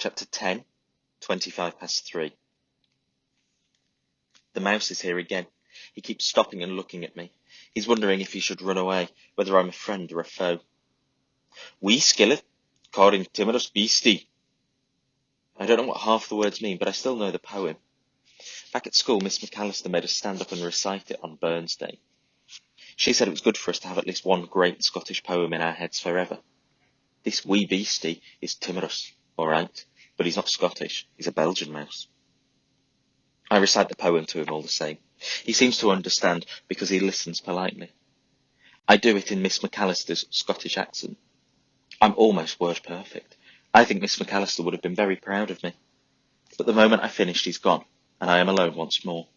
Chapter 10, 3:25. The mouse is here again. He keeps stopping and looking at me. He's wondering if he should run away, whether I'm a friend or a foe. "We skillet, calling timorous beastie." I don't know what half the words mean, but I still know the poem. Back at school, Miss McAllister made us stand up and recite it on Burns Day. She said it was good for us to have at least one great Scottish poem in our heads forever. This wee beastie is timorous, all right, but he's not Scottish, he's a Belgian mouse. I recite the poem to him all the same. He seems to understand because he listens politely. I do it in Miss McAllister's Scottish accent. I'm almost word perfect. I think Miss McAllister would have been very proud of me. But the moment I finished, he's gone, and I am alone once more.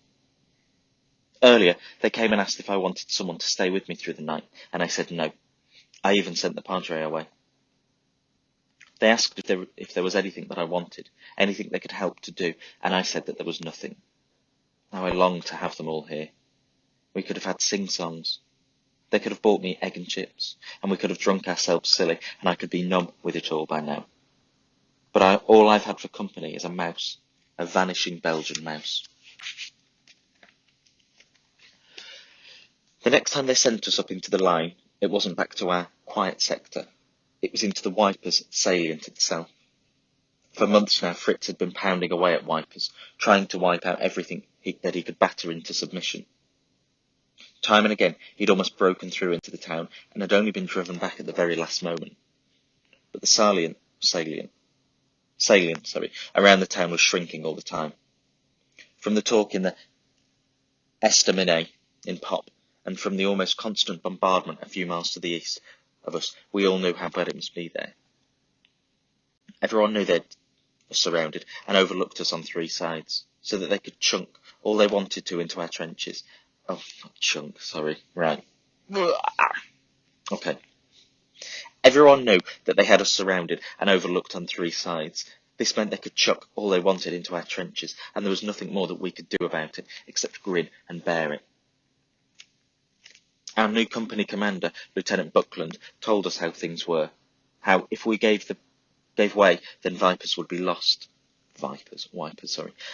Earlier, they came and asked if I wanted someone to stay with me through the night, and I said no. I even sent the padre away. They asked if there was anything that I wanted, anything they could help to do, and I said that there was nothing. Now I longed to have them all here. We could have had sing-songs. They could have bought me egg and chips, and we could have drunk ourselves silly, and I could be numb with it all by now. But all I've had for company is a mouse, a vanishing Belgian mouse. The next time they sent us up into the line, it wasn't back to our quiet sector. It was into the Wipers salient itself. For months now, Fritz had been pounding away at Wipers, trying to wipe out everything that he could batter into submission. Time and again, he'd almost broken through into the town and had only been driven back at the very last moment. But the salient around the town was shrinking all the time. From the talk in the estaminet in Pop, and from the almost constant bombardment a few miles to the east of us, we all knew how bad it must be there. Everyone knew they'd surrounded and overlooked us on three sides, so that they could chunk all they wanted to into our trenches. Oh, not chunk, sorry, right. Okay. Everyone knew that they had us surrounded and overlooked on three sides. This meant they could chuck all they wanted into our trenches, and there was nothing more that we could do about it, except grin and bear it. Our new company commander, Lieutenant Buckland, told us how things were, how if we gave way, then Wipers would be lost. Wipers,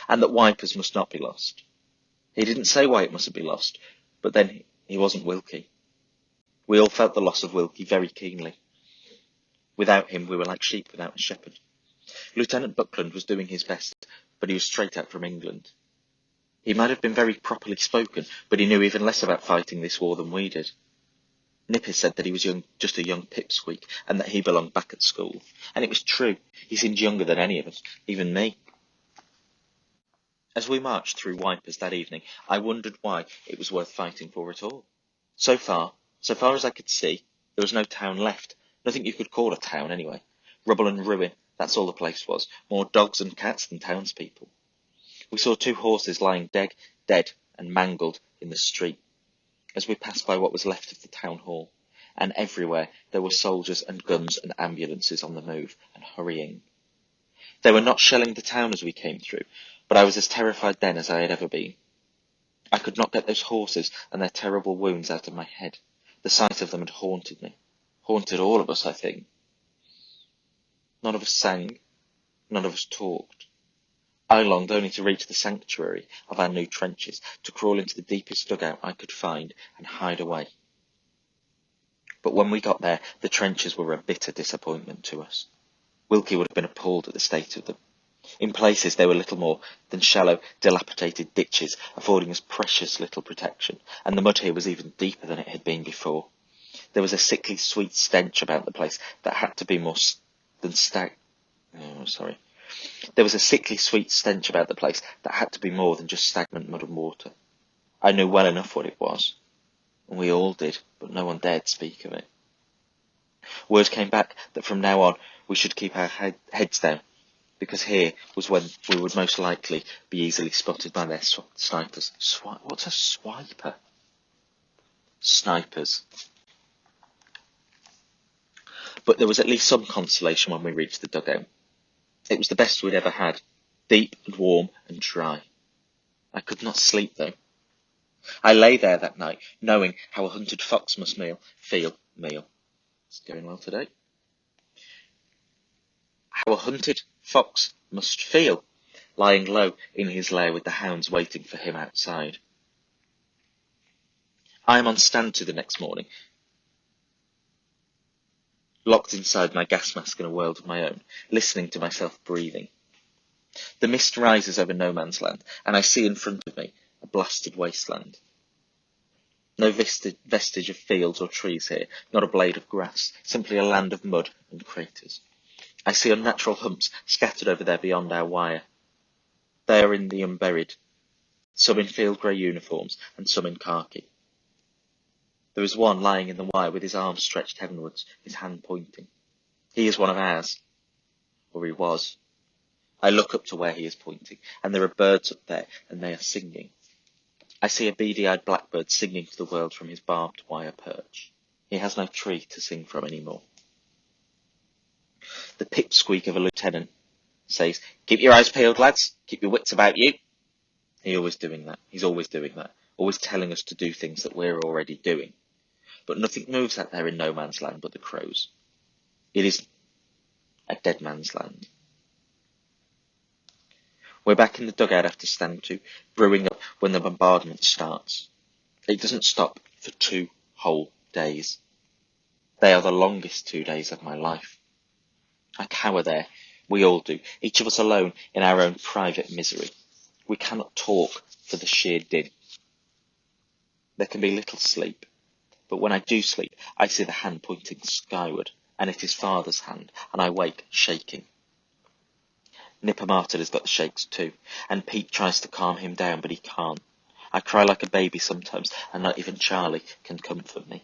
and that Wipers must not be lost. He didn't say why it mustn't be lost, but then he wasn't Wilkie. We all felt the loss of Wilkie very keenly. Without him, we were like sheep without a shepherd. Lieutenant Buckland was doing his best, but he was straight out from England. He might have been very properly spoken, but he knew even less about fighting this war than we did. Nippy said that he was just a young pipsqueak, and that he belonged back at school. And it was true. He seemed younger than any of us, even me. As we marched through Wipers that evening, I wondered why it was worth fighting for at all. So far as I could see, there was no town left. Nothing you could call a town, anyway. Rubble and ruin, that's all the place was. More dogs and cats than townspeople. We saw 2 horses lying dead and mangled in the street as we passed by what was left of the town hall, and everywhere there were soldiers and guns and ambulances on the move and hurrying. They were not shelling the town as we came through, but I was as terrified then as I had ever been. I could not get those horses and their terrible wounds out of my head. The sight of them had haunted me. Haunted all of us, I think. None of us sang. None of us talked. I longed only to reach the sanctuary of our new trenches, to crawl into the deepest dugout I could find and hide away. But when we got there, the trenches were a bitter disappointment to us. Wilkie would have been appalled at the state of them. In places they were little more than shallow, dilapidated ditches, affording us precious little protection, and the mud here was even deeper than it had been before. There was a sickly sweet stench about the place that had to be more than There was a sickly sweet stench about the place that had to be more than just stagnant mud and water. I knew well enough what it was, and we all did, but no one dared speak of it. Word came back that from now on we should keep our heads down, because here was when we would most likely be easily spotted by their snipers. What's a swiper? Snipers. But there was at least some consolation when we reached the dugout. It was the best we'd ever had, deep and warm and dry. I could not sleep, though. I lay there that night, knowing how a hunted fox must feel. It's going well today. how a hunted fox must feel, lying low in his lair with the hounds waiting for him outside. I am on stand to the next morning, locked inside my gas mask in a world of my own, listening to myself breathing. The mist rises over no man's land, and I see in front of me a blasted wasteland. No vestige of fields or trees here, not a blade of grass, simply a land of mud and craters. I see unnatural humps scattered over there beyond our wire. They are in the unburied, some in field grey uniforms and some in khaki. There is one lying in the wire with his arms stretched heavenwards, his hand pointing. He is one of ours, or he was. I look up to where he is pointing, and there are birds up there, and they are singing. I see a beady-eyed blackbird singing to the world from his barbed wire perch. He has no tree to sing from any more. The pipsqueak of a lieutenant says, "Keep your eyes peeled, lads. Keep your wits about you." He's always doing that. Always telling us to do things that we're already doing. But nothing moves out there in no man's land but the crows. It is a dead man's land. We're back in the dugout after stand 2, brewing up when the bombardment starts. It doesn't stop for 2 whole days. They are the longest 2 days of my life. I cower there. We all do, each of us alone in our own private misery. We cannot talk for the sheer din. There can be little sleep, but when I do sleep, I see the hand pointing skyward, and it is father's hand, and I wake shaking. Nipper Martin has got the shakes too, and Pete tries to calm him down, but he can't. I cry like a baby sometimes, and not even Charlie can comfort me.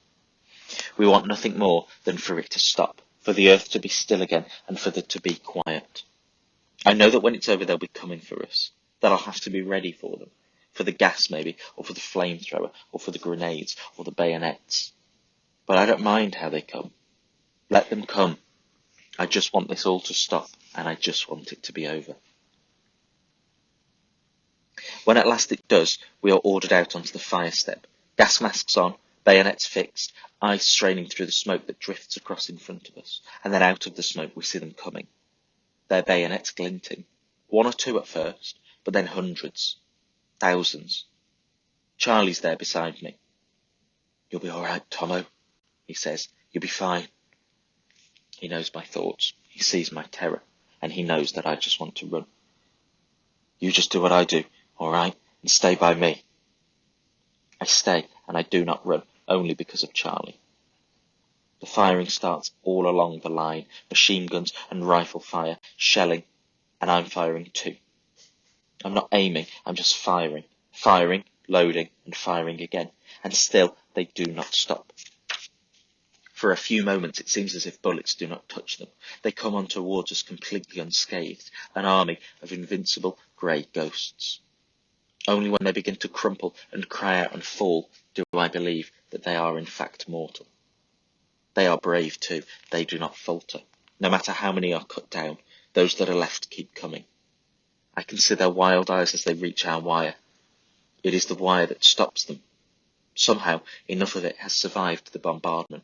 We want nothing more than for it to stop, for the earth to be still again, and for there to be quiet. I know that when it's over, they'll be coming for us, that I'll have to be ready for them, for the gas maybe, or for the flamethrower, or for the grenades, or the bayonets. But I don't mind how they come. Let them come. I just want this all to stop, and I just want it to be over. When at last it does, we are ordered out onto the fire step, gas masks on, bayonets fixed, eyes straining through the smoke that drifts across in front of us, and then out of the smoke we see them coming, their bayonets glinting, 1 or 2 at first, but then hundreds, thousands. Charlie's there beside me. "You'll be all right, Tomo," he says. "You'll be fine." He knows my thoughts, he sees my terror, and he knows that I just want to run. "You just do what I do, all right, and stay by me." I stay, and I do not run, only because of Charlie. The firing starts all along the line, machine guns and rifle fire, shelling, and I'm firing too. I'm not aiming, I'm just firing, loading, and firing again, and still they do not stop. For a few moments it seems as if bullets do not touch them. They come on towards us completely unscathed, an army of invincible grey ghosts. Only when they begin to crumple and cry out and fall do I believe that they are in fact mortal. They are brave too, they do not falter. No matter how many are cut down, those that are left keep coming. I can see their wild eyes as they reach our wire. It is the wire that stops them. Somehow, enough of it has survived the bombardment.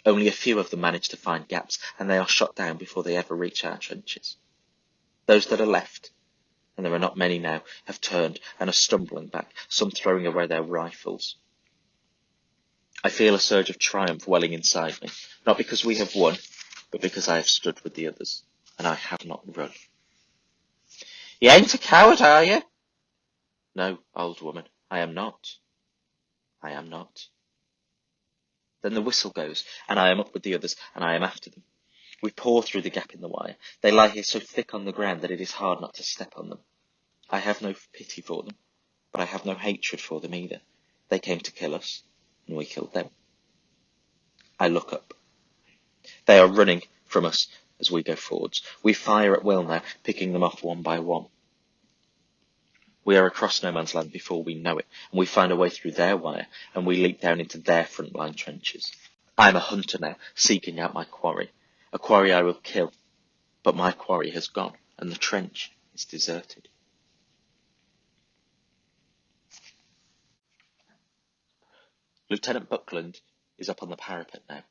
Only a few of them manage to find gaps, and they are shot down before they ever reach our trenches. Those that are left, and there are not many now, have turned and are stumbling back, some throwing away their rifles. I feel a surge of triumph welling inside me, not because we have won, but because I have stood with the others, and I have not run. "You ain't a coward, are you?" "No, old woman, I am not. I am not." Then the whistle goes, and I am up with the others, and I am after them. We pour through the gap in the wire. They lie here so thick on the ground that it is hard not to step on them. I have no pity for them, but I have no hatred for them either. They came to kill us, and we killed them. I look up. They are running from us as we go forwards. We fire at will now, picking them off one by one. We are across no man's land before we know it, and we find a way through their wire, and we leap down into their front-line trenches. I am a hunter now, seeking out my quarry. A quarry I will kill, but my quarry has gone, and the trench is deserted. Lieutenant Buckland is up on the parapet now,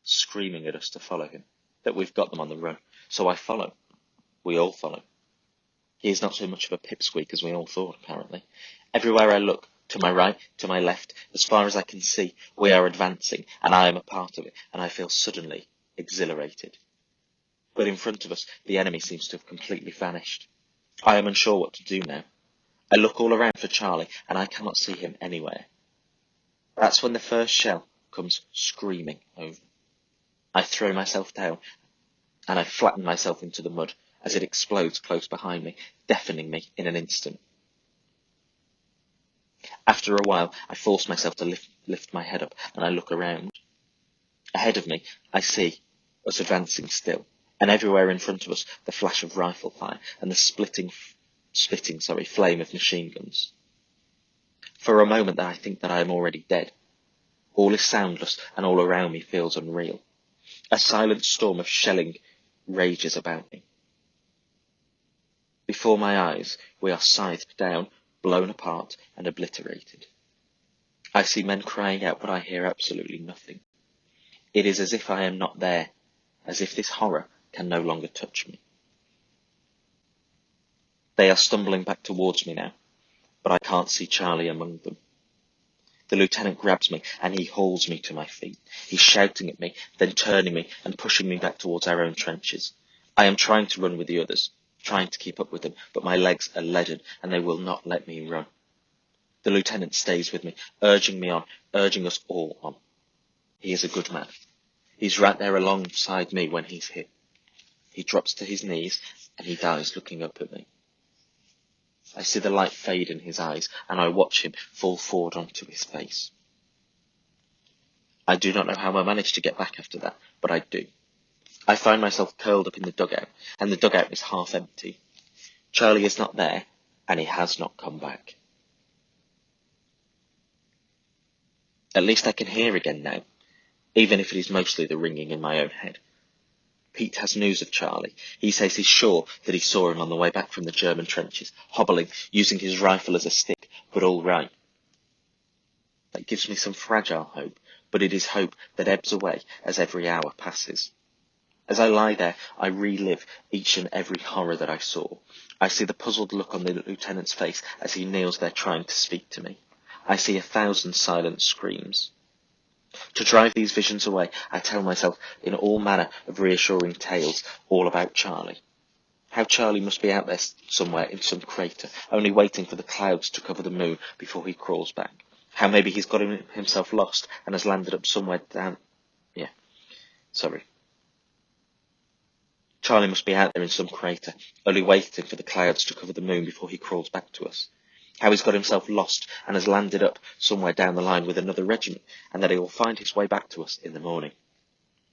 screaming at us to follow him. that we've got them on the run. So I follow. We all follow. He is not so much of a pipsqueak as we all thought, apparently. Everywhere I look, to my right, to my left, as far as I can see, we are advancing, and I am a part of it, and I feel suddenly exhilarated. But in front of us, the enemy seems to have completely vanished. I am unsure what to do now. I look all around for Charlie, and I cannot see him anywhere. That's when the first shell comes screaming over. I throw myself down, and I flatten myself into the mud as it explodes close behind me, deafening me in an instant. After a while, I force myself to lift my head up, and I look around. Ahead of me, I see us advancing still, and everywhere in front of us, the flash of rifle fire and the spitting flame of machine guns. For a moment, I think that I am already dead. All is soundless, and all around me feels unreal. A silent storm of shelling rages about me. Before my eyes, we are scythed down, blown apart, and obliterated. I see men crying out, but I hear absolutely nothing. It is as if I am not there, as if this horror can no longer touch me. They are stumbling back towards me now, but I can't see Charlie among them. The lieutenant grabs me and he hauls me to my feet. He's shouting at me, then turning me and pushing me back towards our own trenches. I am trying to run with the others, trying to keep up with them, but my legs are leaden and they will not let me run. The lieutenant stays with me, urging me on, urging us all on. He is a good man. He's right there alongside me when he's hit. He drops to his knees and he dies looking up at me. I see the light fade in his eyes, and I watch him fall forward onto his face. I do not know how I managed to get back after that, but I do. I find myself curled up in the dugout, and the dugout is half empty. Charlie is not there, and he has not come back. At least I can hear again now, even if it is mostly the ringing in my own head. Pete has news of Charlie. He says he's sure that he saw him on the way back from the German trenches, hobbling, using his rifle as a stick, but all right. That gives me some fragile hope, but it is hope that ebbs away as every hour passes. As I lie there, I relive each and every horror that I saw. I see the puzzled look on the lieutenant's face as he kneels there trying to speak to me. I see 1,000 silent screams. To drive these visions away, I tell myself in all manner of reassuring tales all about Charlie. How Charlie must be out there somewhere in some crater, only waiting for the clouds to cover the moon before he crawls back. How maybe he's got himself lost and has landed up somewhere down... Charlie must be out there in some crater, only waiting for the clouds to cover the moon before he crawls back to us. How he's got himself lost and has landed up somewhere down the line with another regiment, and that he will find his way back to us in the morning.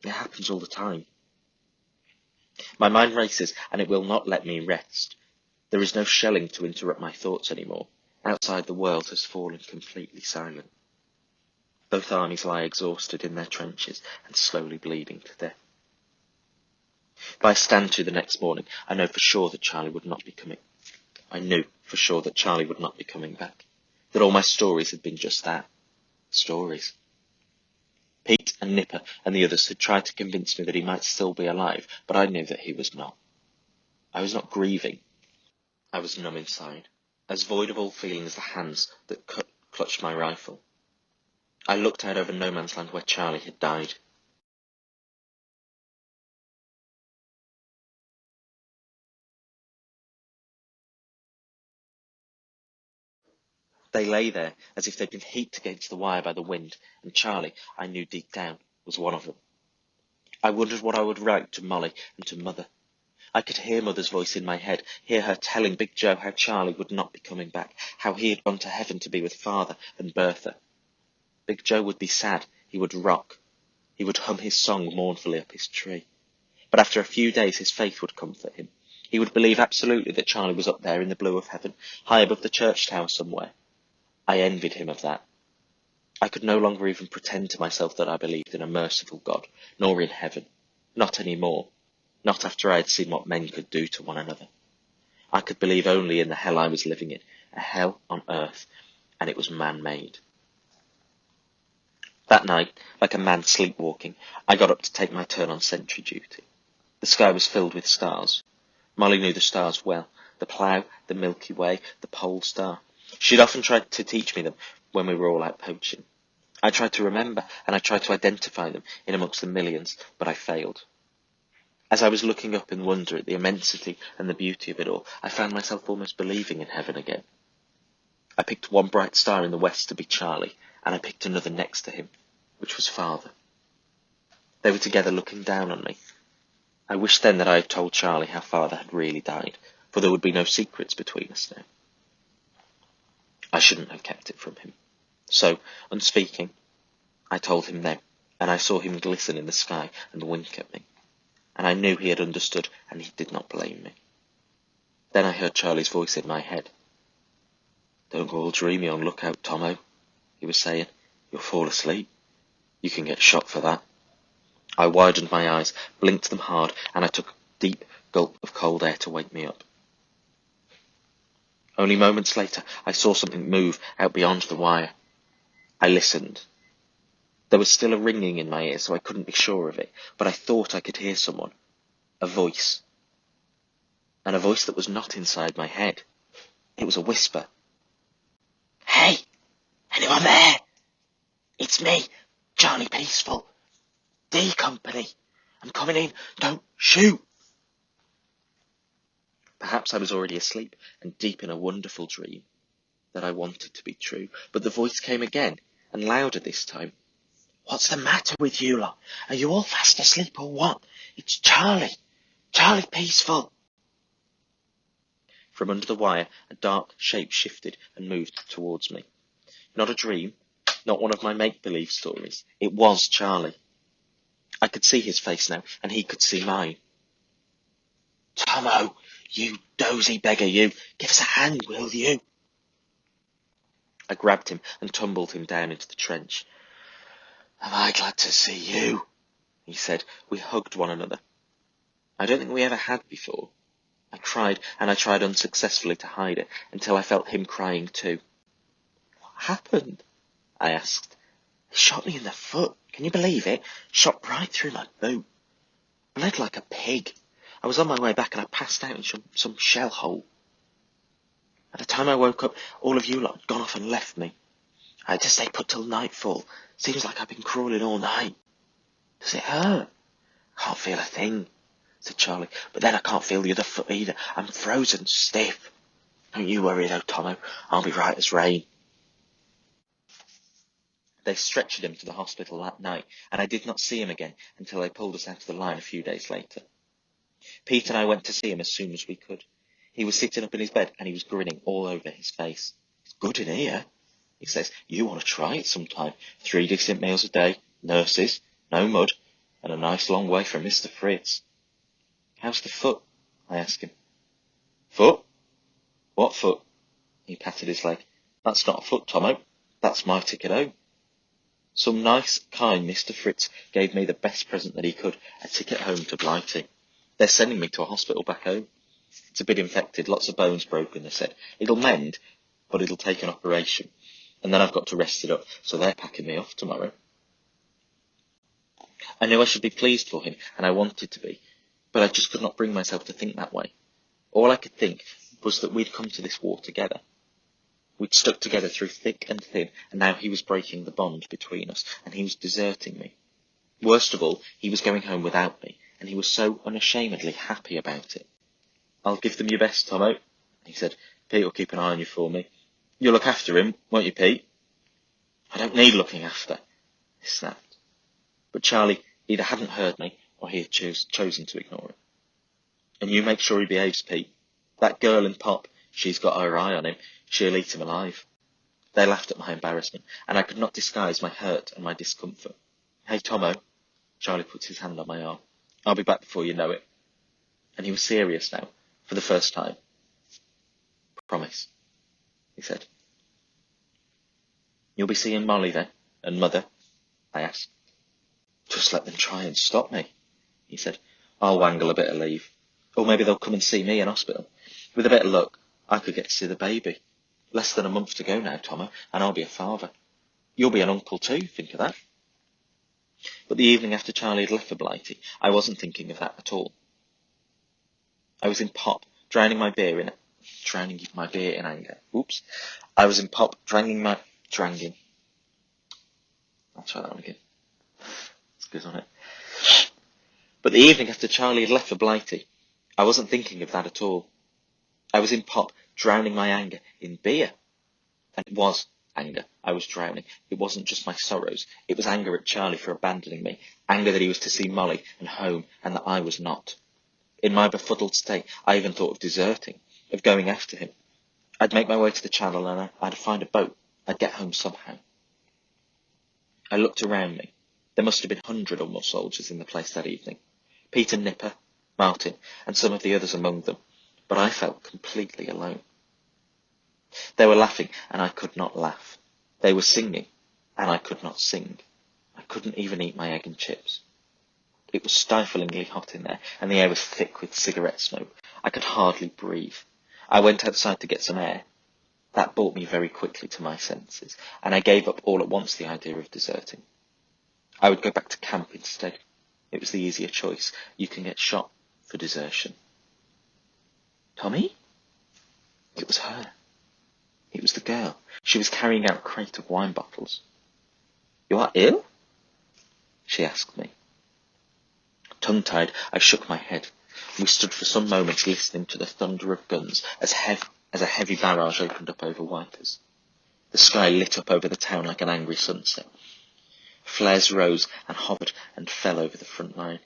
It happens all the time. My mind races, and it will not let me rest. There is no shelling to interrupt my thoughts anymore. Outside, the world has fallen completely silent. Both armies lie exhausted in their trenches and slowly bleeding to death. If I stand to the next morning, I know for sure that Charlie would not be coming. I knew for sure that Charlie would not be coming back. That all my stories had been just that. Stories. Pete and Nipper and the others had tried to convince me that he might still be alive, but I knew that he was not. I was not grieving. I was numb inside, as void of all feeling as the hands that clutched my rifle. I looked out over no man's land where Charlie had died. They lay there as if they'd been heaped against the wire by the wind, and Charlie, I knew deep down, was one of them. I wondered what I would write to Molly and to Mother. I could hear Mother's voice in my head, hear her telling Big Joe how Charlie would not be coming back, how he had gone to heaven to be with Father and Bertha. Big Joe would be sad, he would rock, he would hum his song mournfully up his tree. But after a few days his faith would comfort him. He would believe absolutely that Charlie was up there in the blue of heaven, high above the church tower somewhere. I envied him of that. I could no longer even pretend to myself that I believed in a merciful God, nor in heaven. Not any more. Not after I had seen what men could do to one another. I could believe only in the hell I was living in, a hell on earth, and it was man-made. That night, like a man sleepwalking, I got up to take my turn on sentry duty. The sky was filled with stars. Molly knew the stars well. The Plough, the Milky Way, the Pole Star. She'd often tried to teach me them when we were all out poaching. I tried to remember, and I tried to identify them in amongst the millions, but I failed. As I was looking up in wonder at the immensity and the beauty of it all, I found myself almost believing in heaven again. I picked one bright star in the west to be Charlie, and I picked another next to him, which was Father. They were together looking down on me. I wished then that I had told Charlie how Father had really died, for there would be no secrets between us now. I shouldn't have kept it from him. So, unspeaking, I told him then, and I saw him glisten in the sky and wink at me. And I knew he had understood, and he did not blame me. Then I heard Charlie's voice in my head. "Don't go all dreamy on lookout, Tomo," he was saying. "You'll fall asleep. You can get shot for that." I widened my eyes, blinked them hard, and I took a deep gulp of cold air to wake me up. Only moments later, I saw something move out beyond the wire. I listened. There was still a ringing in my ear, so I couldn't be sure of it, but I thought I could hear someone. A voice. And a voice that was not inside my head. It was a whisper. "Hey! Anyone there? It's me, Charlie Peaceful. D Company. I'm coming in. Don't shoot." Perhaps I was already asleep and deep in a wonderful dream that I wanted to be true, but the voice came again, and louder this time. "What's the matter with you lot? Are you all fast asleep or what? It's Charlie. Charlie Peaceful." From under the wire, a dark shape shifted and moved towards me. Not a dream, not one of my make-believe stories. It was Charlie. I could see his face now, and he could see mine. "Tomo, you dozy beggar, you. Give us a hand, will you?" I grabbed him and tumbled him down into the trench. "Am I glad to see you?" he said. We hugged one another. I don't think we ever had before. I cried, and I tried unsuccessfully to hide it, until I felt him crying too. "What happened?" I asked. "They shot me in the foot. Can you believe it? Shot right through my boot. Bled like a pig. I was on my way back and I passed out in some shell hole. At the time I woke up, all of you lot had gone off and left me. I had to stay put till nightfall. Seems like I've been crawling all night." "Does it hurt?" "Can't feel a thing," said Charlie. "But then I can't feel the other foot either. I'm frozen stiff. Don't you worry though, Tomo. I'll be right as rain." They stretchered him to the hospital that night, and I did not see him again until they pulled us out of the line a few days later. Pete and I went to see him as soon as we could. He was sitting up in his bed and he was grinning all over his face. "It's good in here," he says. "You want to try it sometime. 3 decent meals a day, nurses, no mud, and a nice long way from Mr. Fritz." "How's the foot?" I asked him. "Foot? What foot?" He patted his leg. "That's not a foot, Tomo. That's my ticket home. Some nice, kind Mr. Fritz gave me the best present that he could, a ticket home to Blighty. They're sending me to a hospital back home. It's a bit infected, lots of bones broken, they said. It'll mend, but it'll take an operation. And then I've got to rest it up, so they're packing me off tomorrow." I knew I should be pleased for him, and I wanted to be, but I just could not bring myself to think that way. All I could think was that we'd come to this war together. We'd stuck together through thick and thin, and now he was breaking the bond between us, and he was deserting me. Worst of all, he was going home without me, and he was so unashamedly happy about it. "I'll give them your best, Tomo," he said. "Pete will keep an eye on you for me. You'll look after him, won't you, Pete?" "I don't need looking after," he snapped. But Charlie either hadn't heard me, or he had chosen to ignore it. "And you make sure he behaves, Pete. That girl in Pop, she's got her eye on him. She'll eat him alive." They laughed at my embarrassment, and I could not disguise my hurt and my discomfort. "Hey, Tomo," Charlie puts his hand on my arm. "I'll be back before you know it." And he was serious now, for the first time. "Promise," he said. "You'll be seeing Molly then, and Mother?" I asked. "Just let them try and stop me," he said. "I'll wangle a bit of leave. Or maybe they'll come and see me in hospital. With a bit of luck, I could get to see the baby. Less than a month to go now, Tomo, and I'll be a father. You'll be an uncle too, think of that." But the evening after Charlie had left for Blighty, I wasn't thinking of that at all. I was in pop, drowning my beer in anger. Oops. I was in pop, drowning. I'll try that one again. It's good, isn't it? But the evening after Charlie had left for Blighty, I wasn't thinking of that at all. I was in pop, drowning my anger in beer. And it was anger I was drowning. It wasn't just my sorrows. It was anger at Charlie for abandoning me. Anger that he was to see Molly and home, and that I was not. In my befuddled state, I even thought of deserting, of going after him. I'd make my way to the channel and I'd find a boat. I'd get home somehow. I looked around me. There must have been 100 or more soldiers in the place that evening. Peter Nipper, Martin, and some of the others among them. But I felt completely alone. They were laughing, and I could not laugh. They were singing, and I could not sing. I couldn't even eat my egg and chips. It was stiflingly hot in there, and the air was thick with cigarette smoke. I could hardly breathe. I went outside to get some air. That brought me very quickly to my senses, and I gave up all at once the idea of deserting. I would go back to camp instead. It was the easier choice. You can get shot for desertion. Tommy? It was her. It was the girl. She was carrying out a crate of wine bottles. You are ill? She asked me. Tongue-tied, I shook my head. We stood for some moments listening to the thunder of guns as a heavy barrage opened up over Wipers. The sky lit up over the town like an angry sunset. Flares rose and hovered and fell over the front line.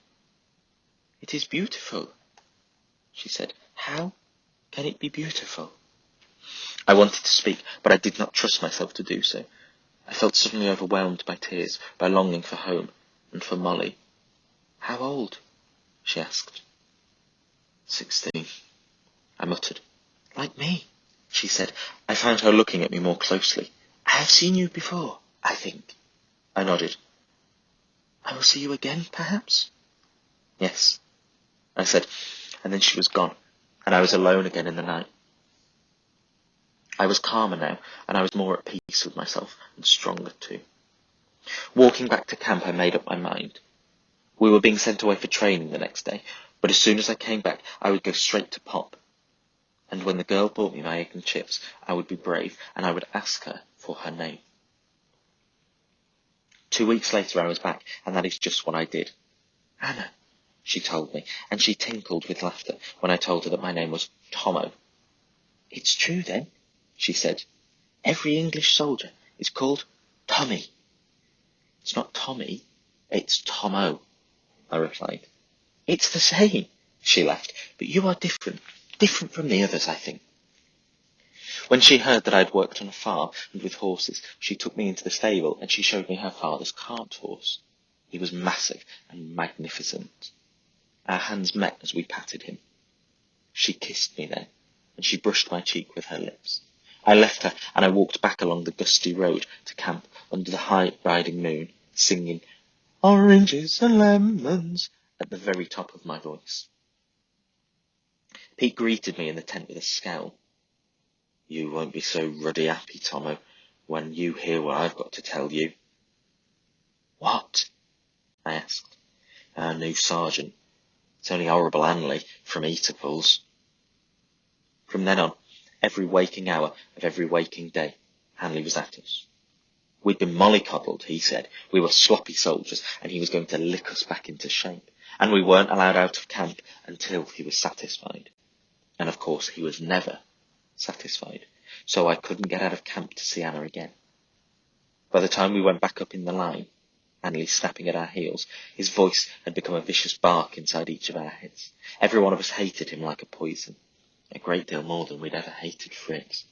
It is beautiful, she said. How can it be beautiful? I wanted to speak, but I did not trust myself to do so. I felt suddenly overwhelmed by tears, by longing for home, and for Molly. How old? She asked. 16, I muttered. Like me, she said. I found her looking at me more closely. I have seen you before, I think. I nodded. I will see you again, perhaps? Yes, I said, and then she was gone, and I was alone again in the night. I was calmer now, and I was more at peace with myself, and stronger too. Walking back to camp, I made up my mind. We were being sent away for training the next day, but as soon as I came back, I would go straight to Pop. And when the girl brought me my egg and chips, I would be brave, and I would ask her for her name. 2 weeks later, I was back, and that is just what I did. Anna, she told me, and she tinkled with laughter when I told her that my name was Tomo. It's true, then, she said. Every English soldier is called Tommy. It's not Tommy, it's Tomo, I replied. It's the same, she laughed, but you are different from the others, I think. When she heard that I had worked on a farm and with horses, she took me into the stable and she showed me her father's cart horse. He was massive and magnificent. Our hands met as we patted him. She kissed me then, and she brushed my cheek with her lips. I left her and I walked back along the gusty road to camp under the high riding moon, singing Oranges and Lemons at the very top of my voice. Pete greeted me in the tent with a scowl. You won't be so ruddy happy, Tomo, when you hear what I've got to tell you. What? I asked. Our new sergeant. It's only horrible Hanley from Eatables. From then on, every waking hour of every waking day, Hanley was at us. We'd been mollycoddled, he said. We were sloppy soldiers, and he was going to lick us back into shape. And we weren't allowed out of camp until he was satisfied. And of course, he was never satisfied, so I couldn't get out of camp to see Anna again. By the time we went back up in the line, Hanley snapping at our heels, his voice had become a vicious bark inside each of our heads. Every one of us hated him like a poison, a great deal more than we'd ever hated Fritz.